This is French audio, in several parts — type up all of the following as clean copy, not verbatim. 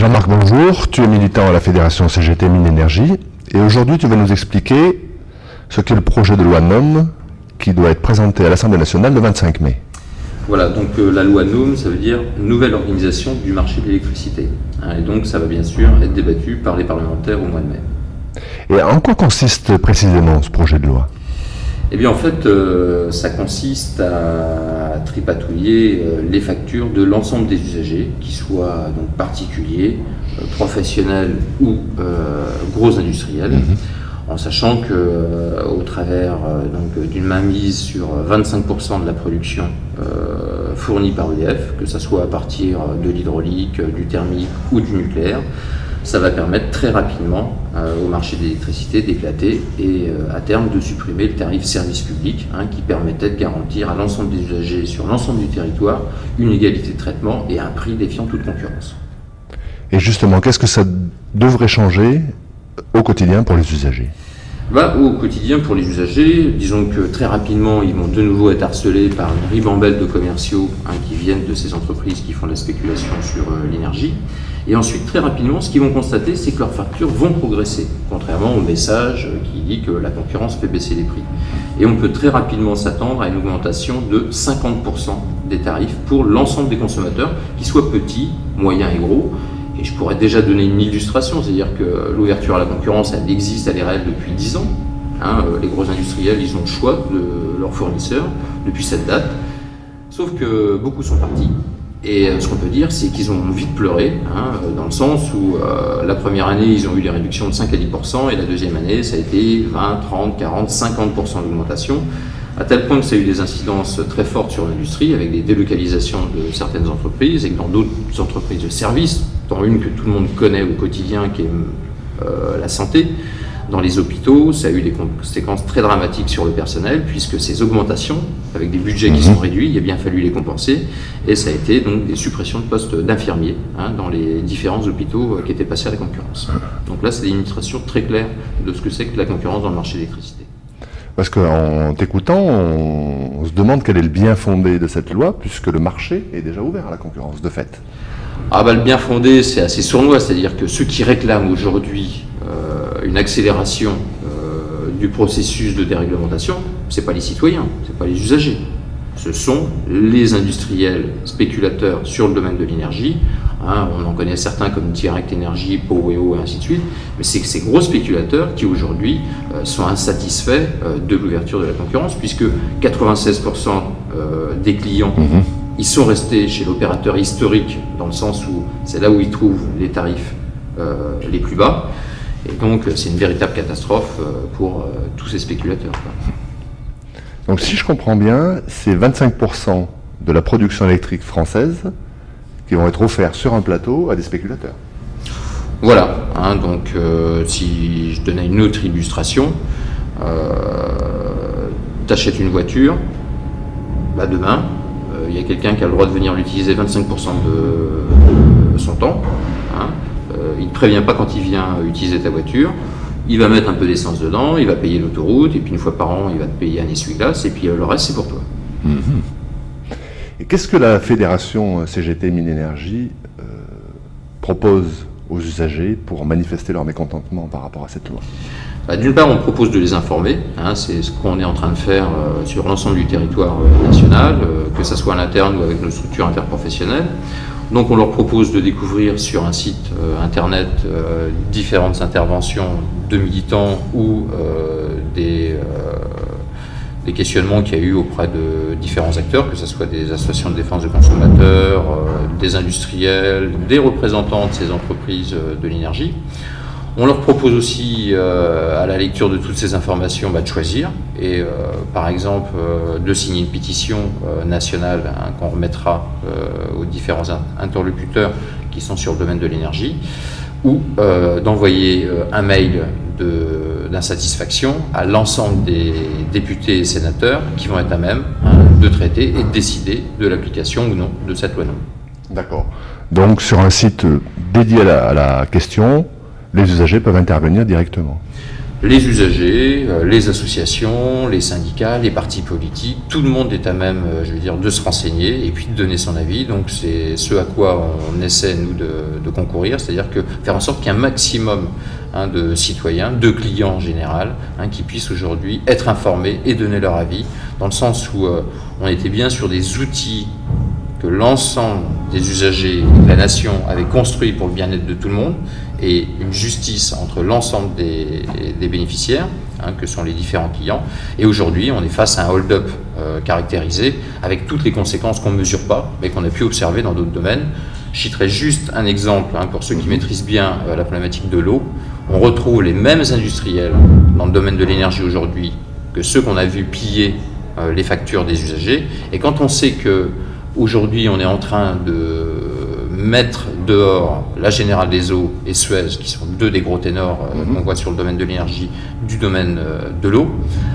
Jean-Marc, bonjour. Tu es militant à la Fédération CGT Mines Énergie et aujourd'hui tu vas nous expliquer ce qu'est le projet de loi NOM qui doit être présenté à l'Assemblée nationale le 25 mai. Voilà, donc la loi NOM, ça veut dire Nouvelle organisation du marché de l'électricité. Et donc ça va bien sûr être débattu par les parlementaires au mois de mai. Et en quoi consiste précisément ce projet de loi ? Eh bien en fait, ça consiste à tripatouiller les factures de l'ensemble des usagers, qu'ils soient donc particuliers, professionnels ou gros industriels, en sachant que au travers d'une mainmise sur 25% de la production fournie par EDF, que ce soit à partir de l'hydraulique, du thermique ou du nucléaire, ça va permettre très rapidement au marché de l'électricité d'éclater et à terme de supprimer le tarif service public qui permettait de garantir à l'ensemble des usagers sur l'ensemble du territoire une égalité de traitement et un prix défiant toute concurrence. Et justement, qu'est-ce que ça devrait changer au quotidien pour les usagers ? Au quotidien pour les usagers, disons que très rapidement ils vont de nouveau être harcelés par une ribambelle de commerciaux qui viennent de ces entreprises qui font de la spéculation sur l'énergie. Et ensuite, très rapidement, ce qu'ils vont constater, c'est que leurs factures vont progresser, contrairement au message qui dit que la concurrence fait baisser les prix. Et on peut très rapidement s'attendre à une augmentation de 50% des tarifs pour l'ensemble des consommateurs, qu'ils soient petits, moyens et gros. Et je pourrais déjà donner une illustration, c'est-à-dire que l'ouverture à la concurrence, elle existe, elle est réelle depuis 10 ans. Les gros industriels, ils ont le choix de leurs fournisseurs depuis cette date, sauf que beaucoup sont partis. Et ce qu'on peut dire, c'est qu'ils ont vite pleuré, dans le sens où la première année, ils ont eu des réductions de 5 à 10%, et la deuxième année, ça a été 20, 30, 40, 50% d'augmentation, à tel point que ça a eu des incidences très fortes sur l'industrie, avec des délocalisations de certaines entreprises, et que dans d'autres entreprises de services, dont une que tout le monde connaît au quotidien, qui est la santé, dans les hôpitaux, ça a eu des conséquences très dramatiques sur le personnel, puisque ces augmentations, avec des budgets qui sont réduits, il a bien fallu les compenser, et ça a été donc des suppressions de postes d'infirmiers dans les différents hôpitaux qui étaient passés à la concurrence. Donc là, c'est des illustrations très claires de ce que c'est que la concurrence dans le marché de l'électricité. Parce qu'en t'écoutant, on se demande quel est le bien fondé de cette loi, puisque le marché est déjà ouvert à la concurrence, de fait. Le bien fondé, c'est assez sournois, c'est-à-dire que ceux qui réclament aujourd'hui une accélération du processus de déréglementation, ce n'est pas les citoyens, ce n'est pas les usagers. Ce sont les industriels spéculateurs sur le domaine de l'énergie. On en connaît certains comme Direct Energy, Poweo et ainsi de suite. Mais c'est ces gros spéculateurs qui aujourd'hui sont insatisfaits de l'ouverture de la concurrence, puisque 96% des clients ils sont restés chez l'opérateur historique, dans le sens où c'est là où ils trouvent les tarifs les plus bas. Et donc, c'est une véritable catastrophe pour tous ces spéculateurs. Donc, si je comprends bien, c'est 25% de la production électrique française qui vont être offerts sur un plateau à des spéculateurs. Voilà. Donc, si je donnais une autre illustration, tu achètes une voiture, demain, il y a quelqu'un qui a le droit de venir l'utiliser 25% de son temps. Il ne te prévient pas quand il vient utiliser ta voiture, il va mettre un peu d'essence dedans, il va payer l'autoroute, et puis une fois par an, il va te payer un essuie-glace, et puis le reste, c'est pour toi. Et qu'est-ce que la Fédération CGT Mines Énergie propose aux usagers pour manifester leur mécontentement par rapport à cette loi ? D'une part, on propose de les informer, c'est ce qu'on est en train de faire sur l'ensemble du territoire national, que ce soit à l'interne ou avec nos structures interprofessionnelles. Donc on leur propose de découvrir sur un site internet différentes interventions de militants ou des questionnements qu'il y a eu auprès de différents acteurs, que ce soit des associations de défense des consommateurs, des industriels, des représentants de ces entreprises de l'énergie. On leur propose aussi, à la lecture de toutes ces informations, de choisir et, par exemple, de signer une pétition nationale qu'on remettra aux différents interlocuteurs qui sont sur le domaine de l'énergie, ou d'envoyer un mail d'insatisfaction à l'ensemble des députés et sénateurs qui vont être à même de traiter et de décider de l'application ou non de cette loi NOM. D'accord. Donc, sur un site dédié à la question, les usagers peuvent intervenir directement. les usagers, les associations, les syndicats, les partis politiques, tout le monde est à même, je veux dire, de se renseigner et puis de donner son avis. Donc c'est ce à quoi on essaie, nous, de concourir, c'est-à-dire que faire en sorte qu'il y ait un maximum de citoyens, de clients en général, qui puissent aujourd'hui être informés et donner leur avis, dans le sens où on était bien sur des outils que l'ensemble des usagers de la nation avait construit pour le bien-être de tout le monde, et une justice entre l'ensemble des bénéficiaires, que sont les différents clients. Et aujourd'hui, on est face à un hold-up caractérisé, avec toutes les conséquences qu'on ne mesure pas, mais qu'on a pu observer dans d'autres domaines. Je citerai juste un exemple, pour ceux qui maîtrisent bien la problématique de l'eau. On retrouve les mêmes industriels dans le domaine de l'énergie aujourd'hui que ceux qu'on a vu piller les factures des usagers. Et quand on sait que aujourd'hui, on est en train de mettre dehors la Générale des Eaux et Suez, qui sont deux des gros ténors qu'on voit sur le domaine de l'énergie, du domaine de l'eau,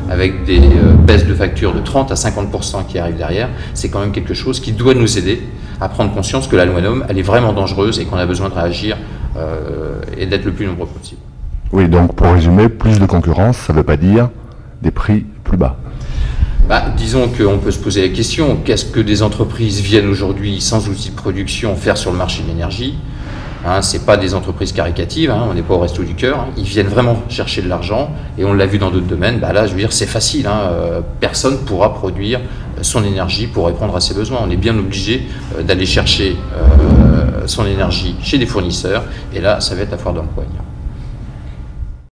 avec des baisses de factures de 30 à 50% qui arrivent derrière, c'est quand même quelque chose qui doit nous aider à prendre conscience que la loi NOM, elle est vraiment dangereuse et qu'on a besoin de réagir et d'être le plus nombreux possible. Oui, donc pour résumer, plus de concurrence, ça ne veut pas dire des prix plus bas. Disons qu'on peut se poser la question, qu'est-ce que des entreprises viennent aujourd'hui sans outils de production faire sur le marché de l'énergie? Ce n'est pas des entreprises caricatives, on n'est pas au resto du cœur, ils viennent vraiment chercher de l'argent, et on l'a vu dans d'autres domaines. Là, je veux dire, c'est facile, personne ne pourra produire son énergie pour répondre à ses besoins. On est bien obligé d'aller chercher son énergie chez des fournisseurs, et là, ça va être la foire dans le poigne.